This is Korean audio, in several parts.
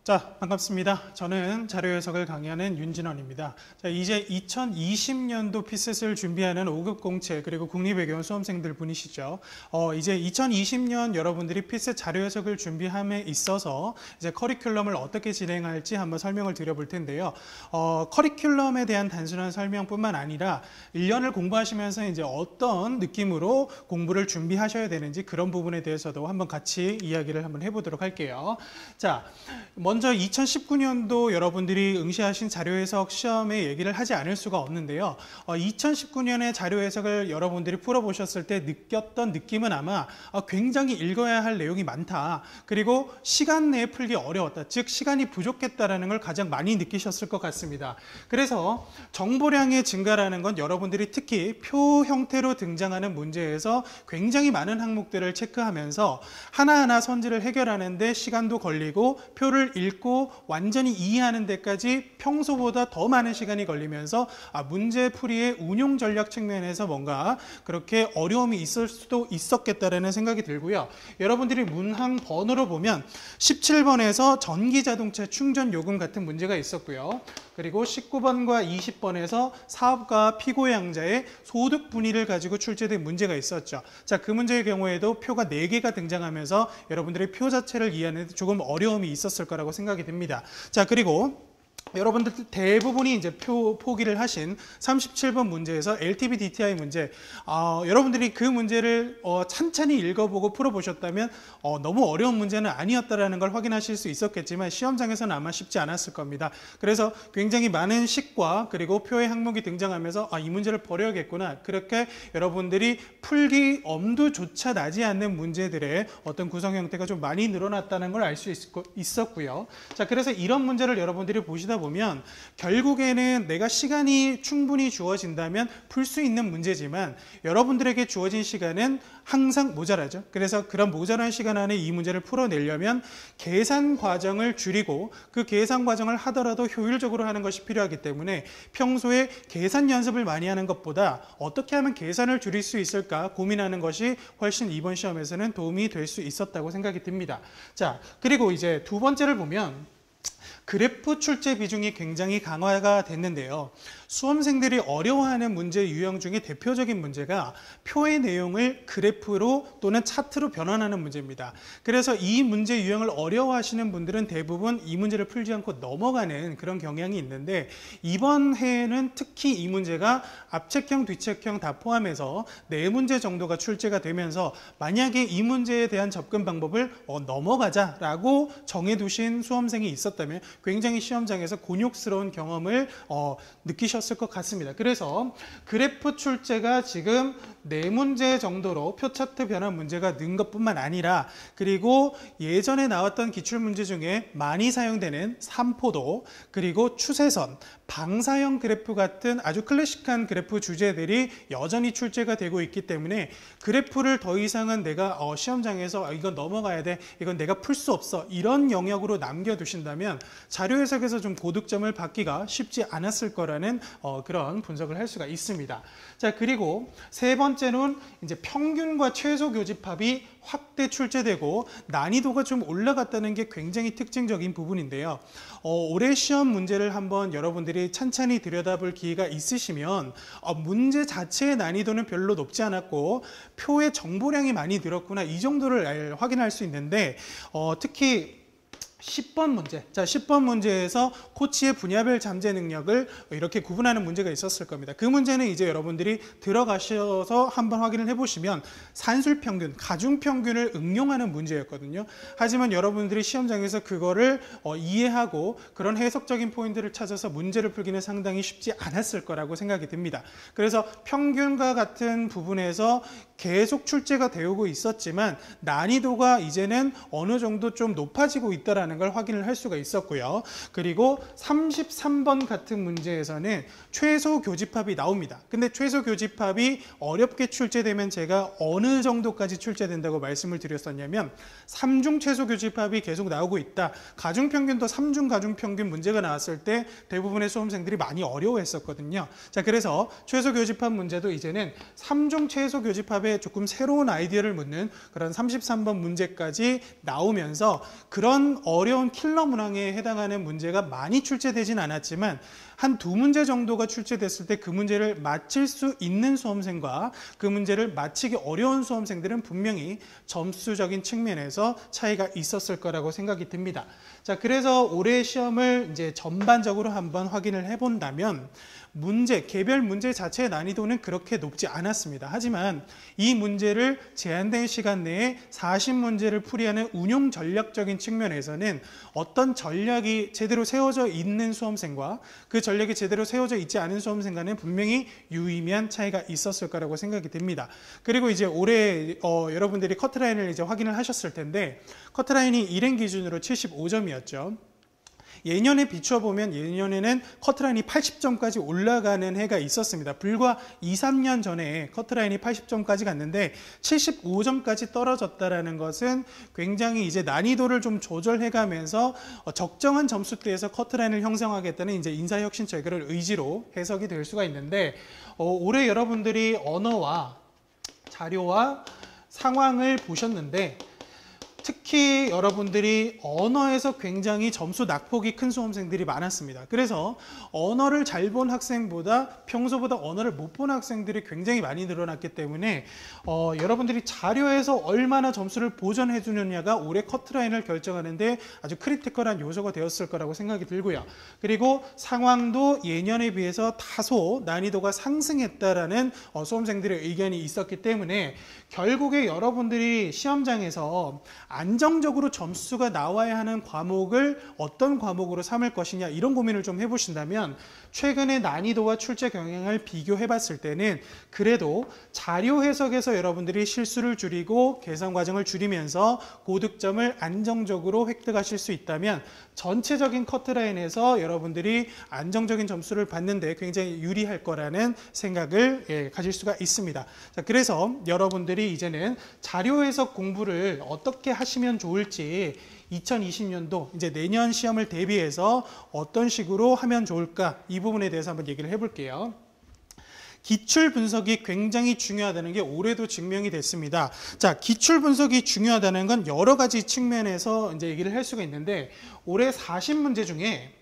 자, 반갑습니다. 저는 자료 해석을 강의하는 윤진원입니다. 자, 이제 2020년도 피셋을 준비하는 5급 공채 그리고 국립외교원 수험생들 분이시죠. 이제 2020년 여러분들이 피셋 자료 해석을 준비함에 있어서 이제 커리큘럼을 어떻게 진행할지 한번 설명을 드려볼 텐데요. 커리큘럼에 대한 단순한 설명뿐만 아니라 1년을 공부하시면서 이제 어떤 느낌으로 공부를 준비하셔야 되는지 그런 부분에 대해서도 한번 같이 이야기를 한번 해보도록 할게요. 자, 먼저 2019년도 여러분들이 응시하신 자료해석 시험의 얘기를 하지 않을 수가 없는데요. 2019년의 자료해석을 여러분들이 풀어보셨을 때 느꼈던 느낌은 아마 굉장히 읽어야 할 내용이 많다. 그리고 시간 내에 풀기 어려웠다. 즉 시간이 부족했다라는 걸 가장 많이 느끼셨을 것 같습니다. 그래서 정보량의 증가라는 건 여러분들이 특히 표 형태로 등장하는 문제에서 굉장히 많은 항목들을 체크하면서 하나하나 선지를 해결하는데 시간도 걸리고 표를 읽고 완전히 이해하는 데까지 평소보다 더 많은 시간이 걸리면서 문제 풀이의 운용 전략 측면에서 뭔가 그렇게 어려움이 있을 수도 있었겠다라는 생각이 들고요. 여러분들이 문항 번호로 보면 17번에서 전기자동차 충전 요금 같은 문제가 있었고요. 그리고 19번과 20번에서 사업가 피고양자의 소득 분위를 가지고 출제된 문제가 있었죠. 자, 그 문제의 경우에도 표가 4개가 등장하면서 여러분들의 표 자체를 이해하는 데 조금 어려움이 있었을 거라고 생각이 듭니다. 자, 그리고 여러분들 대부분이 이제 포기를 하신 37번 문제에서 LTV DTI 문제, 여러분들이 그 문제를 찬찬히 읽어보고 풀어보셨다면 너무 어려운 문제는 아니었다라는 걸 확인하실 수 있었겠지만 시험장에서는 아마 쉽지 않았을 겁니다. 그래서 굉장히 많은 식과 그리고 표의 항목이 등장하면서 이 문제를 버려야겠구나, 그렇게 여러분들이 풀기 엄두조차 나지 않는 문제들의 어떤 구성 형태가 좀 많이 늘어났다는 걸 알 수 있었고요. 자, 그래서 이런 문제를 여러분들이 보시다 보면 결국에는 내가 시간이 충분히 주어진다면 풀 수 있는 문제지만 여러분들에게 주어진 시간은 항상 모자라죠. 그래서 그런 모자란 시간 안에 이 문제를 풀어내려면 계산 과정을 줄이고 그 계산 과정을 하더라도 효율적으로 하는 것이 필요하기 때문에 평소에 계산 연습을 많이 하는 것보다 어떻게 하면 계산을 줄일 수 있을까 고민하는 것이 훨씬 이번 시험에서는 도움이 될 수 있었다고 생각이 듭니다. 자, 그리고 이제 두 번째를 보면 그래프 출제 비중이 굉장히 강화가 됐는데요. 수험생들이 어려워하는 문제 유형 중에 대표적인 문제가 표의 내용을 그래프로 또는 차트로 변환하는 문제입니다. 그래서 이 문제 유형을 어려워하시는 분들은 대부분 이 문제를 풀지 않고 넘어가는 그런 경향이 있는데 이번 해에는 특히 이 문제가 앞책형, 뒤책형 다 포함해서 4문제 정도가 출제가 되면서 만약에 이 문제에 대한 접근 방법을 넘어가자라고 정해두신 수험생이 있었다면 굉장히 시험장에서 곤욕스러운 경험을 느끼셨을 것 같습니다. 그래서 그래프 출제가 지금 4문제 정도로 표 차트 변환 문제가 는 것뿐만 아니라 그리고 예전에 나왔던 기출문제 중에 많이 사용되는 삼포도 그리고 추세선, 방사형 그래프 같은 아주 클래식한 그래프 주제들이 여전히 출제가 되고 있기 때문에 그래프를 더 이상은 내가 시험장에서 이건 넘어가야 돼, 이건 내가 풀 수 없어, 이런 영역으로 남겨두신다면 자료 해석에서 좀 고득점을 받기가 쉽지 않았을 거라는 그런 분석을 할 수가 있습니다. 자, 그리고 세 번째는 이제 평균과 최소 교집합이 확대 출제되고 난이도가 좀 올라갔다는 게 굉장히 특징적인 부분인데요. 올해 시험 문제를 한번 여러분들이 찬찬히 들여다볼 기회가 있으시면 문제 자체의 난이도는 별로 높지 않았고 표의 정보량이 많이 늘었구나, 이 정도를 확인할 수 있는데 특히 10번 문제. 자, 10번 문제에서 코치의 분야별 잠재 능력을 이렇게 구분하는 문제가 있었을 겁니다. 그 문제는 이제 여러분들이 들어가셔서 한번 확인을 해보시면 산술평균, 가중평균을 응용하는 문제였거든요. 하지만 여러분들이 시험장에서 그거를 이해하고 그런 해석적인 포인트를 찾아서 문제를 풀기는 상당히 쉽지 않았을 거라고 생각이 듭니다. 그래서 평균과 같은 부분에서 계속 출제가 되고 있었지만 난이도가 이제는 어느 정도 좀 높아지고 있다는 걸 확인을 할 수가 있었고요. 그리고 33번 같은 문제에서는 최소 교집합이 나옵니다. 근데 최소 교집합이 어렵게 출제되면 제가 어느 정도까지 출제된다고 말씀을 드렸었냐면 3중 최소 교집합이 계속 나오고 있다. 가중평균도 3중 가중평균 문제가 나왔을 때 대부분의 수험생들이 많이 어려워했었거든요. 자, 그래서 최소 교집합 문제도 이제는 3중 최소 교집합의 이번에 조금 새로운 아이디어를 묻는 그런 33번 문제까지 나오면서 그런 어려운 킬러 문항에 해당하는 문제가 많이 출제되진 않았지만 한 두 문제 정도가 출제됐을 때 그 문제를 맞힐 수 있는 수험생과 그 문제를 맞히기 어려운 수험생들은 분명히 점수적인 측면에서 차이가 있었을 거라고 생각이 듭니다. 자, 그래서 올해 시험을 이제 전반적으로 한번 확인을 해본다면 문제, 개별 문제 자체의 난이도는 그렇게 높지 않았습니다. 하지만 이 문제를 제한된 시간 내에 40문제를 풀이하는 운용 전략적인 측면에서는 어떤 전략이 제대로 세워져 있는 수험생과 그 전략이 제대로 세워져 있지 않은 수험생과는 분명히 유의미한 차이가 있었을 거라고 생각이 듭니다. 그리고 이제 올해 여러분들이 커트라인을 이제 확인을 하셨을 텐데 커트라인이 일행 기준으로 75점이었죠. 예년에 비추어 보면 예년에는 커트라인이 80점까지 올라가는 해가 있었습니다. 불과 2, 3년 전에 커트라인이 80점까지 갔는데 75점까지 떨어졌다는 것은 굉장히 이제 난이도를 좀 조절해가면서 적정한 점수대에서 커트라인을 형성하겠다는 이제 인사혁신 체계를 의지로 해석이 될 수가 있는데 올해 여러분들이 언어와 자료와 상황을 보셨는데 특히 여러분들이 언어에서 굉장히 점수 낙폭이 큰 수험생들이 많았습니다. 그래서 언어를 잘 본 학생보다 평소보다 언어를 못 본 학생들이 굉장히 많이 늘어났기 때문에 여러분들이 자료에서 얼마나 점수를 보전해 주느냐가 올해 커트라인을 결정하는데 아주 크리티컬한 요소가 되었을 거라고 생각이 들고요. 그리고 상황도 예년에 비해서 다소 난이도가 상승했다라는 수험생들의 의견이 있었기 때문에 결국에 여러분들이 시험장에서 안정적으로 점수가 나와야 하는 과목을 어떤 과목으로 삼을 것이냐 이런 고민을 좀 해보신다면 최근의 난이도와 출제 경향을 비교해 봤을 때는 그래도 자료 해석에서 여러분들이 실수를 줄이고 계산 과정을 줄이면서 고득점을 안정적으로 획득하실 수 있다면 전체적인 커트라인에서 여러분들이 안정적인 점수를 받는데 굉장히 유리할 거라는 생각을 가질 수가 있습니다. 자, 그래서 여러분들이 이제는 자료 해석 공부를 어떻게 하시면 좋을지 2020년도 이제 내년 시험을 대비해서 어떤 식으로 하면 좋을까 이 부분에 대해서 한번 얘기를 해볼게요. 기출 분석이 굉장히 중요하다는 게 올해도 증명이 됐습니다. 자, 기출 분석이 중요하다는 건 여러 가지 측면에서 이제 얘기를 할 수가 있는데 올해 40문제 중에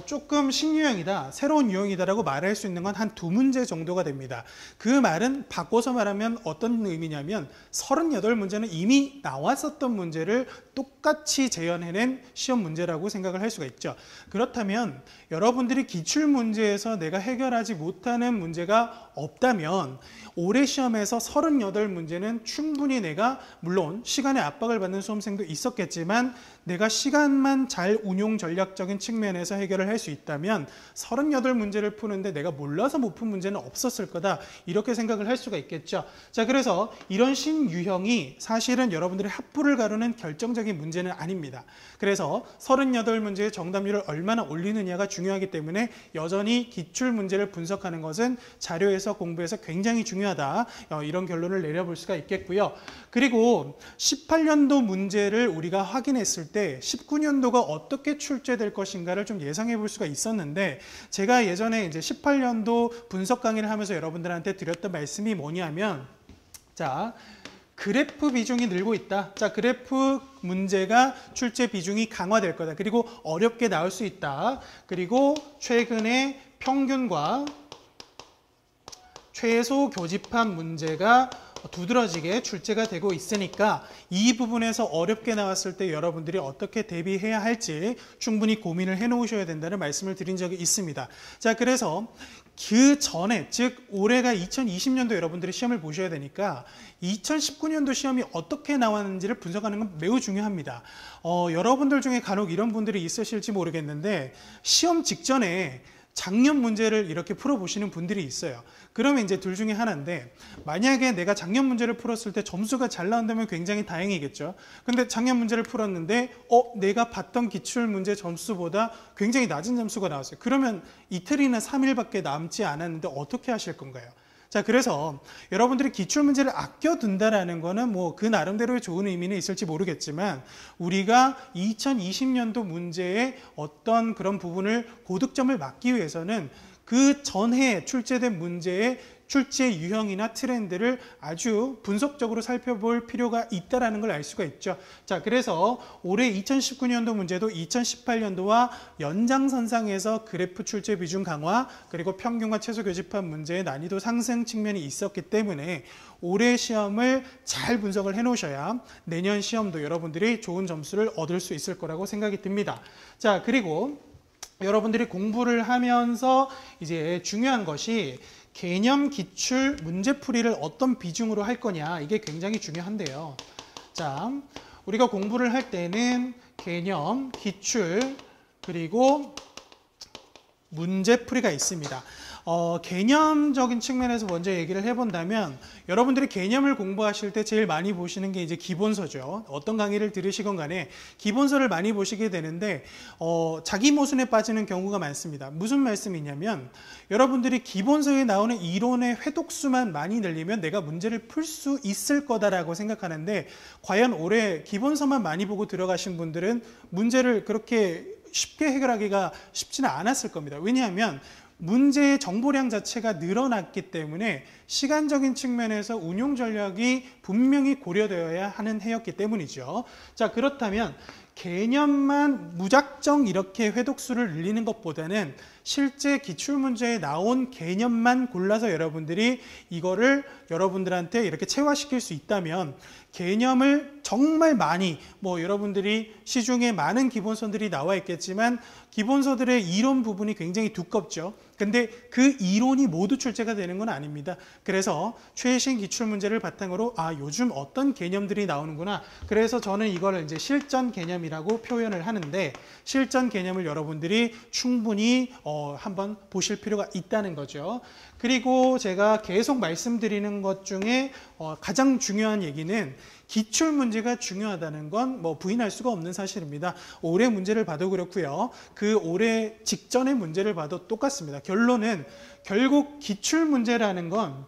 조금 신유형이다, 새로운 유형이다라고 말할 수 있는 건 한 두 문제 정도가 됩니다. 그 말은 바꿔서 말하면 어떤 의미냐면 38문제는 이미 나왔었던 문제를 똑같이 재현해낸 시험 문제라고 생각을 할 수가 있죠. 그렇다면 여러분들이 기출문제에서 내가 해결하지 못하는 문제가 없다면 올해 시험에서 38문제는 충분히 내가 물론 시간의 압박을 받는 수험생도 있었겠지만 내가 시간만 잘 운용 전략적인 측면에서 해결을 할 수 있다면 38문제를 푸는데 내가 몰라서 못 푼 문제는 없었을 거다 이렇게 생각을 할 수가 있겠죠. 자, 그래서 이런 신유형이 사실은 여러분들의 학부를 가르는 결정적인 문제는 아닙니다. 그래서 38문제의 정답률을 얼마나 올리느냐가 중요하기 때문에 여전히 기출문제를 분석하는 것은 자료에서 공부에서 굉장히 중요하다 이런 결론을 내려볼 수가 있겠고요. 그리고 18년도 문제를 우리가 확인했을 때 19년도가 어떻게 출제될 것인가를 좀 예상해 볼 수가 있었는데 제가 예전에 이제 18년도 분석 강의를 하면서 여러분들한테 드렸던 말씀이 뭐냐면 자, 그래프 비중이 늘고 있다. 자, 그래프 문제가 출제 비중이 강화될 거다. 그리고 어렵게 나올 수 있다. 그리고 최근에 평균과 최소 교집합 문제가 두드러지게 출제가 되고 있으니까 이 부분에서 어렵게 나왔을 때 여러분들이 어떻게 대비해야 할지 충분히 고민을 해 놓으셔야 된다는 말씀을 드린 적이 있습니다. 자, 그래서 그 전에 즉 올해가 2020년도 여러분들이 시험을 보셔야 되니까 2019년도 시험이 어떻게 나왔는지를 분석하는 건 매우 중요합니다. 여러분들 중에 간혹 이런 분들이 있으실지 모르겠는데 시험 직전에 작년 문제를 이렇게 풀어보시는 분들이 있어요. 그러면 이제 둘 중에 하나인데 만약에 내가 작년 문제를 풀었을 때 점수가 잘 나온다면 굉장히 다행이겠죠. 근데 작년 문제를 풀었는데 내가 봤던 기출문제 점수보다 굉장히 낮은 점수가 나왔어요. 그러면 이틀이나 3일밖에 남지 않았는데 어떻게 하실 건가요? 자, 그래서 여러분들이 기출문제를 아껴둔다라는 거는 뭐 그 나름대로의 좋은 의미는 있을지 모르겠지만 우리가 2020년도 문제의 어떤 그런 부분을 고득점을 막기 위해서는 그 전해 출제된 문제의 출제 유형이나 트렌드를 아주 분석적으로 살펴볼 필요가 있다는 걸 알 수가 있죠. 자, 그래서 올해 2019년도 문제도 2018년도와 연장선상에서 그래프 출제 비중 강화 그리고 평균과 최소 교집합 문제의 난이도 상승 측면이 있었기 때문에 올해 시험을 잘 분석을 해 놓으셔야 내년 시험도 여러분들이 좋은 점수를 얻을 수 있을 거라고 생각이 듭니다. 자, 그리고 여러분들이 공부를 하면서 이제 중요한 것이 개념 기출 문제풀이를 어떤 비중으로 할 거냐, 이게 굉장히 중요한데요. 자, 우리가 공부를 할 때는 개념, 기출, 그리고 문제풀이가 있습니다. 개념적인 측면에서 먼저 얘기를 해본다면 여러분들이 개념을 공부하실 때 제일 많이 보시는 게 이제 기본서죠. 어떤 강의를 들으시건 간에 기본서를 많이 보시게 되는데 자기 모순에 빠지는 경우가 많습니다. 무슨 말씀이냐면 여러분들이 기본서에 나오는 이론의 회독수만 많이 늘리면 내가 문제를 풀 수 있을 거다라고 생각하는데 과연 올해 기본서만 많이 보고 들어가신 분들은 문제를 그렇게 쉽게 해결하기가 쉽지는 않았을 겁니다. 왜냐하면 문제의 정보량 자체가 늘어났기 때문에 시간적인 측면에서 운용 전략이 분명히 고려되어야 하는 해였기 때문이죠. 자, 그렇다면 개념만 무작정 이렇게 회독수를 늘리는 것보다는 실제 기출문제에 나온 개념만 골라서 여러분들이 이거를 여러분들한테 이렇게 체화시킬 수 있다면 개념을 정말 많이 여러분들이 시중에 많은 기본서들이 나와 있겠지만 기본서들의 이론 부분이 굉장히 두껍죠. 근데 그 이론이 모두 출제가 되는 건 아닙니다. 그래서 최신 기출문제를 바탕으로 요즘 어떤 개념들이 나오는구나. 그래서 저는 이걸 이제 실전 개념이라고 표현을 하는데 실전 개념을 여러분들이 충분히 한번 보실 필요가 있다는 거죠. 그리고 제가 계속 말씀드리는 것 중에 가장 중요한 얘기는 기출문제가 중요하다는 건 부인할 수가 없는 사실입니다. 올해 문제를 봐도 그렇고요. 그 올해 직전의 문제를 봐도 똑같습니다. 결론은 결국 기출문제라는 건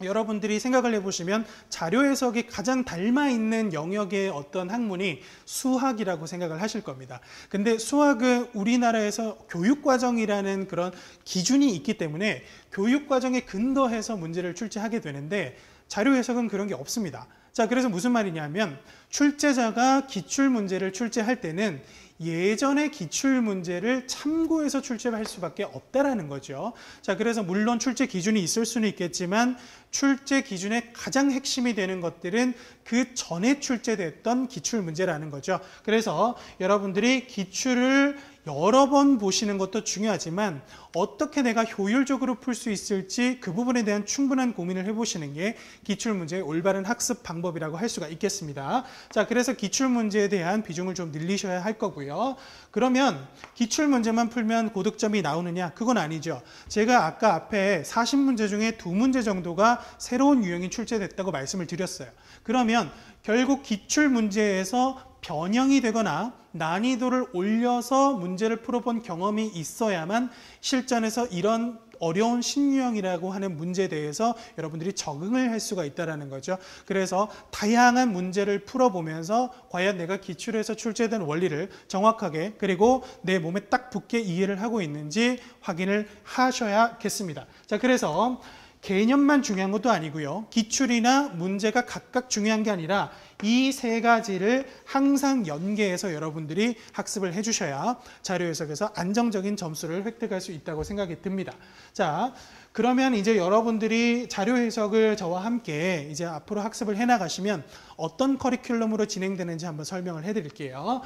여러분들이 생각을 해보시면 자료 해석이 가장 닮아있는 영역의 어떤 학문이 수학이라고 생각을 하실 겁니다. 근데 수학은 우리나라에서 교육과정이라는 그런 기준이 있기 때문에 교육과정에 근거해서 문제를 출제하게 되는데 자료 해석은 그런 게 없습니다. 자, 그래서 무슨 말이냐면 출제자가 기출문제를 출제할 때는 예전의 기출문제를 참고해서 출제할 수밖에 없다라는 거죠. 자, 그래서 물론 출제 기준이 있을 수는 있겠지만 출제 기준의 가장 핵심이 되는 것들은 그 전에 출제됐던 기출문제라는 거죠. 그래서 여러분들이 기출을 여러 번 보시는 것도 중요하지만 어떻게 내가 효율적으로 풀 수 있을지 그 부분에 대한 충분한 고민을 해보시는 게 기출문제의 올바른 학습 방법이라고 할 수가 있겠습니다. 자, 그래서 기출문제에 대한 비중을 좀 늘리셔야 할 거고요. 그러면 기출문제만 풀면 고득점이 나오느냐? 그건 아니죠. 제가 아까 앞에 40문제 중에 2문제 정도가 새로운 유형이 출제됐다고 말씀을 드렸어요. 그러면 결국 기출문제에서 변형이 되거나 난이도를 올려서 문제를 풀어본 경험이 있어야만 실전에서 이런 어려운 신유형이라고 하는 문제에 대해서 여러분들이 적응을 할 수가 있다는 거죠. 그래서 다양한 문제를 풀어보면서 과연 내가 기출에서 출제된 원리를 정확하게 그리고 내 몸에 딱 붙게 이해를 하고 있는지 확인을 하셔야겠습니다. 자, 그래서 개념만 중요한 것도 아니고요. 기출이나 문제가 각각 중요한 게 아니라 이 세 가지를 항상 연계해서 여러분들이 학습을 해주셔야 자료 해석에서 안정적인 점수를 획득할 수 있다고 생각이 듭니다. 자, 그러면 이제 여러분들이 자료 해석을 저와 함께 이제 앞으로 학습을 해나가시면 어떤 커리큘럼으로 진행되는지 한번 설명을 해드릴게요.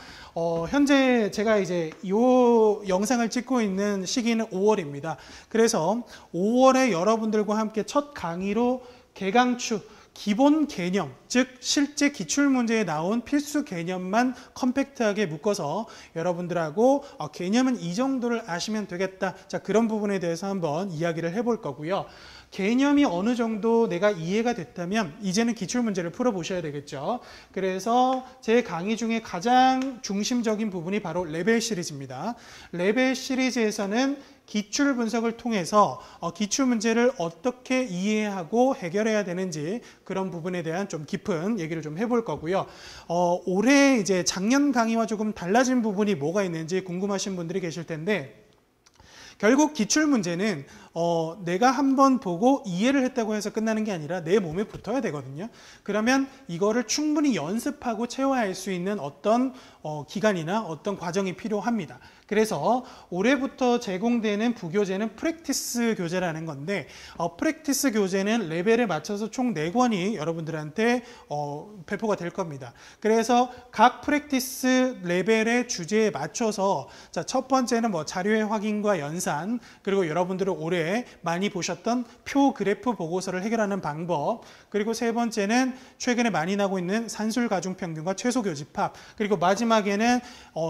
현재 제가 이제 이 영상을 찍고 있는 시기는 5월입니다. 그래서 5월에 여러분들과 함께 첫 강의로 개강추 기본 개념, 즉 실제 기출문제에 나온 필수 개념만 컴팩트하게 묶어서 여러분들하고 개념은 이 정도를 아시면 되겠다. 자, 그런 부분에 대해서 한번 이야기를 해볼 거고요. 개념이 어느 정도 내가 이해가 됐다면 이제는 기출문제를 풀어보셔야 되겠죠. 그래서 제 강의 중에 가장 중심적인 부분이 바로 레벨 시리즈입니다. 레벨 시리즈에서는 기출 분석을 통해서 기출문제를 어떻게 이해하고 해결해야 되는지 그런 부분에 대한 좀 깊은 얘기를 좀 해볼 거고요. 올해 이제 작년 강의와 조금 달라진 부분이 뭐가 있는지 궁금하신 분들이 계실 텐데 결국 기출문제는 내가 한번 보고 이해를 했다고 해서 끝나는 게 아니라 내 몸에 붙어야 되거든요. 그러면 이거를 충분히 연습하고 체화할 수 있는 어떤 기간이나 어떤 과정이 필요합니다. 그래서 올해부터 제공되는 부교재는 프랙티스 교재라는 건데 프랙티스 교재는 레벨에 맞춰서 총 4권이 여러분들한테 배포가 될 겁니다. 그래서 각 프랙티스 레벨의 주제에 맞춰서 자, 첫 번째는 뭐 자료의 확인과 연산, 그리고 여러분들이 올해 많이 보셨던 표 그래프 보고서를 해결하는 방법, 그리고 세 번째는 최근에 많이 나오고 있는 산술 가중 평균과 최소 교집합, 그리고 마지막에는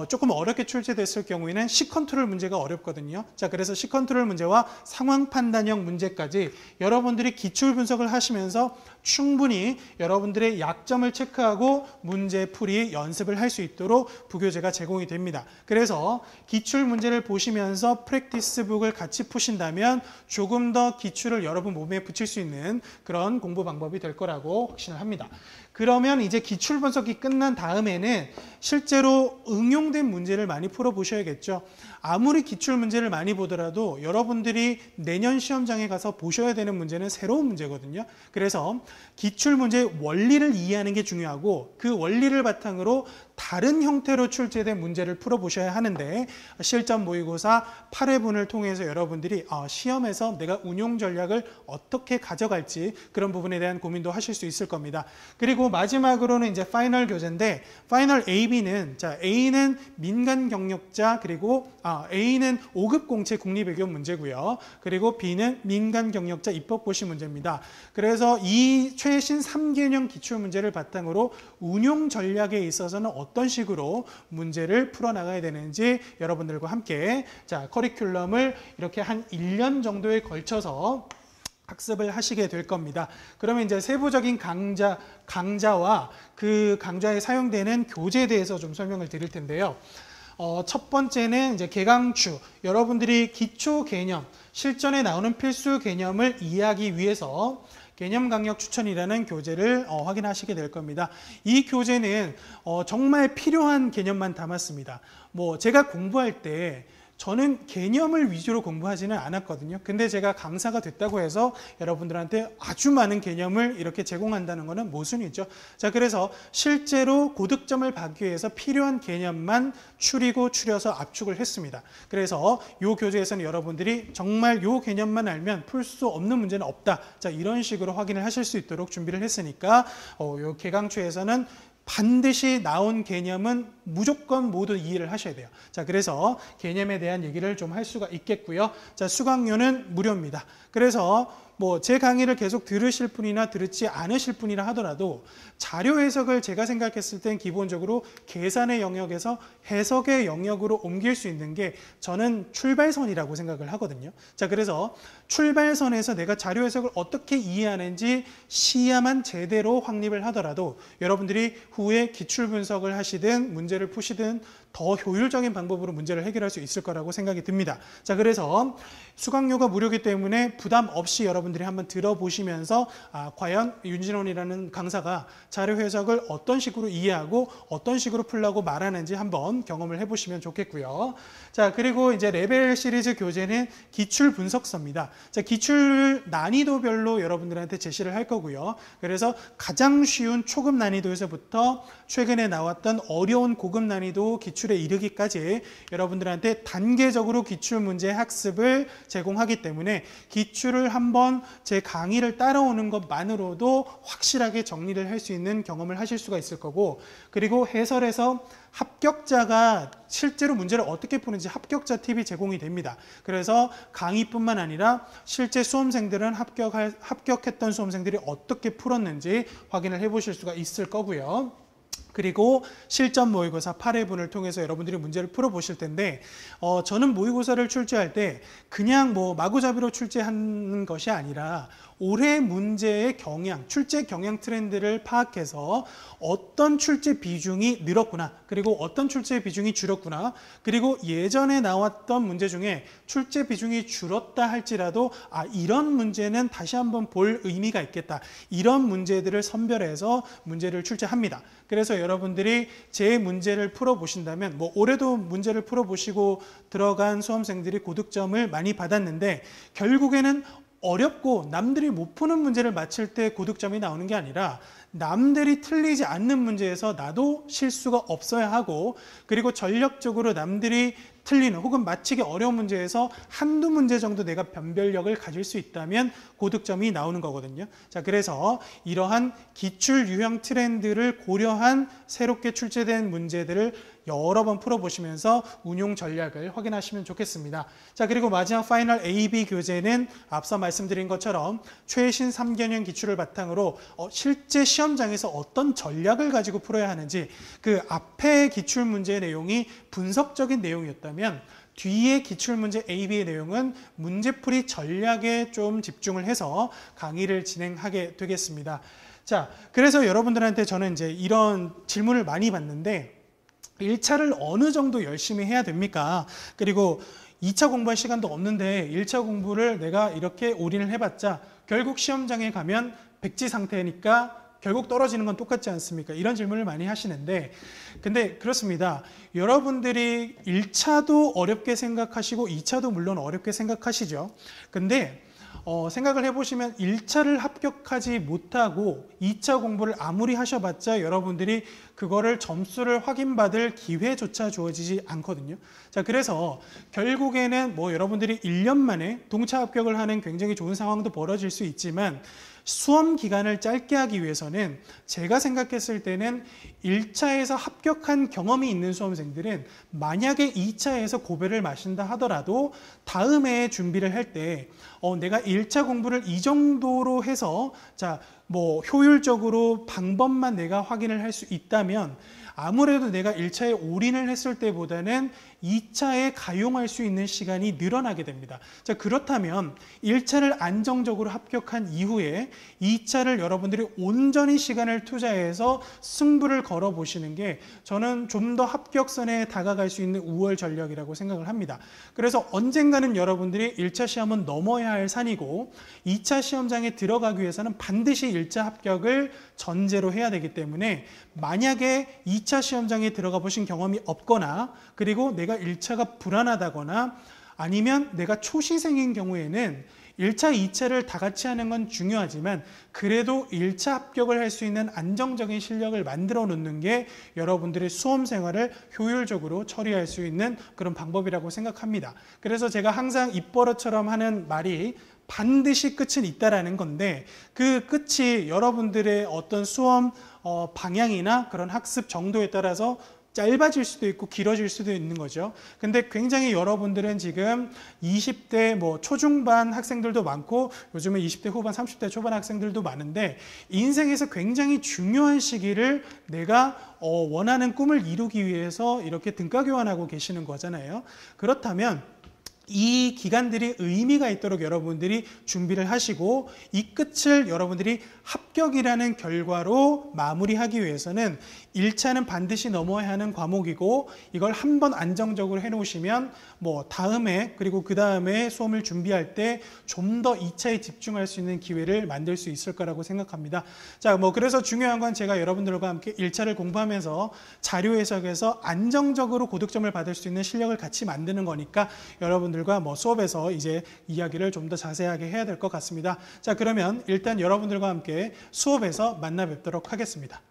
조금 어렵게 출제됐을 경우에는 시 컨트롤 문제가 어렵거든요. 자, 그래서 시 컨트롤 문제와 상황 판단형 문제까지 여러분들이 기출 분석을 하시면서 충분히 여러분들의 약점을 체크하고 문제풀이 연습을 할 수 있도록 부교재가 제공이 됩니다. 그래서 기출 문제를 보시면서 프랙티스북을 같이 푸신다면 조금 더 기출을 여러분 몸에 붙일 수 있는 그런 공부 방법이 될 거라고 확신을 합니다. 그러면 이제 기출 분석이 끝난 다음에는 실제로 응용된 문제를 많이 풀어보셔야겠죠. 아무리 기출 문제를 많이 보더라도 여러분들이 내년 시험장에 가서 보셔야 되는 문제는 새로운 문제거든요. 그래서 기출 문제의 원리를 이해하는 게 중요하고 그 원리를 바탕으로 다른 형태로 출제된 문제를 풀어보셔야 하는데 실전 모의고사 8회분을 통해서 여러분들이 시험에서 내가 운용 전략을 어떻게 가져갈지 그런 부분에 대한 고민도 하실 수 있을 겁니다. 그리고 마지막으로는 이제 파이널 교재인데 파이널 AB는 자 A는 민간 경력자 그리고 A는 5급 공채 국립외교 문제고요. 그리고 B는 민간 경력자 입법고시 문제입니다. 그래서 이 최신 3개년 기출 문제를 바탕으로 운용 전략에 있어서는 어떤 식으로 문제를 풀어나가야 되는지 여러분들과 함께 자 커리큘럼을 이렇게 한 1년 정도에 걸쳐서 학습을 하시게 될 겁니다. 그러면 이제 세부적인 강좌와 그 강좌에 사용되는 교재에 대해서 좀 설명을 드릴 텐데요. 첫 번째는 이제 개강추, 여러분들이 기초 개념, 실전에 나오는 필수 개념을 이해하기 위해서 개념 강력 추천이라는 교재를 확인하시게 될 겁니다. 이 교재는 정말 필요한 개념만 담았습니다. 뭐 제가 공부할 때 저는 개념을 위주로 공부하지는 않았거든요. 근데 제가 강사가 됐다고 해서 여러분들한테 아주 많은 개념을 이렇게 제공한다는 것은 모순이죠. 자, 그래서 실제로 고득점을 받기 위해서 필요한 개념만 추려서 압축을 했습니다. 그래서 이 교재에서는 여러분들이 정말 이 개념만 알면 풀 수 없는 문제는 없다. 자, 이런 식으로 확인을 하실 수 있도록 준비를 했으니까 이 개강추에서는 반드시 나온 개념은 무조건 모두 이해를 하셔야 돼요. 자, 그래서 개념에 대한 얘기를 좀 할 수가 있겠고요. 자, 수강료는 무료입니다. 그래서 뭐 제 강의를 계속 들으실 분이나 들지 않으실 분이라 하더라도 자료 해석을 제가 생각했을 땐 기본적으로 계산의 영역에서 해석의 영역으로 옮길 수 있는 게 저는 출발선이라고 생각을 하거든요. 자, 그래서 출발선에서 내가 자료 해석을 어떻게 이해하는지 시야만 제대로 확립을 하더라도 여러분들이 후에 기출 분석을 하시든 문제를 푸시든 더 효율적인 방법으로 문제를 해결할 수 있을 거라고 생각이 듭니다. 자, 그래서 수강료가 무료이기 때문에 부담 없이 여러분들이 한번 들어보시면서 과연 윤진원이라는 강사가 자료 해석을 어떤 식으로 이해하고 어떤 식으로 풀라고 말하는지 한번 경험을 해보시면 좋겠고요. 자, 그리고 이제 레벨 시리즈 교재는 기출 분석서입니다. 자, 기출 난이도별로 여러분들한테 제시를 할 거고요. 그래서 가장 쉬운 초급 난이도에서부터 최근에 나왔던 어려운 고급 난이도 기출에 이르기까지 여러분들한테 단계적으로 기출 문제 학습을 제공하기 때문에 기출을 한번 제 강의를 따라오는 것만으로도 확실하게 정리를 할 수 있는 경험을 하실 수가 있을 거고, 그리고 해설에서 합격자가 실제로 문제를 어떻게 푸는지 합격자 팁이 제공이 됩니다. 그래서 강의뿐만 아니라 실제 수험생들은 합격했던 수험생들이 어떻게 풀었는지 확인을 해보실 수가 있을 거고요. 그리고 실전 모의고사 8회분을 통해서 여러분들이 문제를 풀어보실 텐데 저는 모의고사를 출제할 때 그냥 뭐 마구잡이로 출제하는 것이 아니라 올해 문제의 경향, 출제 경향 트렌드를 파악해서 어떤 출제 비중이 늘었구나, 그리고 어떤 출제 비중이 줄었구나, 그리고 예전에 나왔던 문제 중에 출제 비중이 줄었다 할지라도 이런 문제는 다시 한번 볼 의미가 있겠다, 이런 문제들을 선별해서 문제를 출제합니다. 그래서 여러분들이 제 문제를 풀어보신다면 뭐 올해도 문제를 풀어보시고 들어간 수험생들이 고득점을 많이 받았는데 결국에는 어렵고 남들이 못 푸는 문제를 맞힐 때 고득점이 나오는 게 아니라 남들이 틀리지 않는 문제에서 나도 실수가 없어야 하고 그리고 전력적으로 남들이 틀리는 혹은 맞히기 어려운 문제에서 한두 문제 정도 내가 변별력을 가질 수 있다면 고득점이 나오는 거거든요. 자, 그래서 이러한 기출 유형 트렌드를 고려한 새롭게 출제된 문제들을 여러 번 풀어보시면서 운용 전략을 확인하시면 좋겠습니다. 자, 그리고 마지막 파이널 AB 교재는 앞서 말씀드린 것처럼 최신 3개년 기출을 바탕으로 실제 시험장에서 어떤 전략을 가지고 풀어야 하는지 그 앞에 기출 문제의 내용이 분석적인 내용이었다면 뒤에 기출문제 AB의 내용은 문제풀이 전략에 좀 집중을 해서 강의를 진행하게 되겠습니다. 자, 그래서 여러분들한테 저는 이제 이런 질문을 많이 받는데 1차를 어느 정도 열심히 해야 됩니까? 그리고 2차 공부할 시간도 없는데 1차 공부를 내가 이렇게 올인을 해봤자 결국 시험장에 가면 백지 상태니까 결국 떨어지는 건 똑같지 않습니까? 이런 질문을 많이 하시는데 근데 그렇습니다. 여러분들이 1차도 어렵게 생각하시고 2차도 물론 어렵게 생각하시죠. 근데 생각을 해보시면 1차를 합격하지 못하고 2차 공부를 아무리 하셔봤자 여러분들이 그거를 점수를 확인받을 기회조차 주어지지 않거든요. 자, 그래서 결국에는 뭐 여러분들이 1년 만에 동차 합격을 하는 굉장히 좋은 상황도 벌어질 수 있지만 수험 기간을 짧게 하기 위해서는 제가 생각했을 때는 1차에서 합격한 경험이 있는 수험생들은 만약에 2차에서 고배를 마신다 하더라도 다음 해에 준비를 할 때 내가 1차 공부를 이 정도로 해서 자, 뭐 효율적으로 방법만 내가 확인을 할 수 있다면 아무래도 내가 1차에 올인을 했을 때보다는 2차에 가용할 수 있는 시간이 늘어나게 됩니다. 자, 그렇다면 1차를 안정적으로 합격한 이후에 2차를 여러분들이 온전히 시간을 투자해서 승부를 걸어보시는 게 저는 좀 더 합격선에 다가갈 수 있는 우월 전략이라고 생각을 합니다. 그래서 언젠가는 여러분들이 1차 시험은 넘어야 할 산이고 2차 시험장에 들어가기 위해서는 반드시 1차 합격을 전제로 해야 되기 때문에 만약에 2차 시험장에 들어가 보신 경험이 없거나 그리고 내가 1차가 불안하다거나 아니면 내가 초시생인 경우에는 1차, 2차를 다 같이 하는 건 중요하지만 그래도 1차 합격을 할 수 있는 안정적인 실력을 만들어 놓는 게 여러분들의 수험 생활을 효율적으로 처리할 수 있는 그런 방법이라고 생각합니다. 그래서 제가 항상 입버릇처럼 하는 말이 반드시 끝은 있다라는 건데 그 끝이 여러분들의 어떤 수험 방향이나 그런 학습 정도에 따라서 짧아질 수도 있고 길어질 수도 있는 거죠. 근데 굉장히 여러분들은 지금 20대 뭐 초중반 학생들도 많고 요즘은 20대 후반, 30대 초반 학생들도 많은데 인생에서 굉장히 중요한 시기를 내가 원하는 꿈을 이루기 위해서 이렇게 등가 교환하고 계시는 거잖아요. 그렇다면 이 기간들이 의미가 있도록 여러분들이 준비를 하시고 이 끝을 여러분들이 합격이라는 결과로 마무리하기 위해서는 1차는 반드시 넘어야 하는 과목이고 이걸 한번 안정적으로 해놓으시면 뭐 다음에 그리고 그 다음에 수험을 준비할 때 좀 더 2차에 집중할 수 있는 기회를 만들 수 있을 거라고 생각합니다. 자, 뭐 그래서 중요한 건 제가 여러분들과 함께 1차를 공부하면서 자료 해석에서 안정적으로 고득점을 받을 수 있는 실력을 같이 만드는 거니까 여러분들과 뭐 수업에서 이제 이야기를 좀 더 자세하게 해야 될 것 같습니다. 자, 그러면 일단 여러분들과 함께 수업에서 만나 뵙도록 하겠습니다.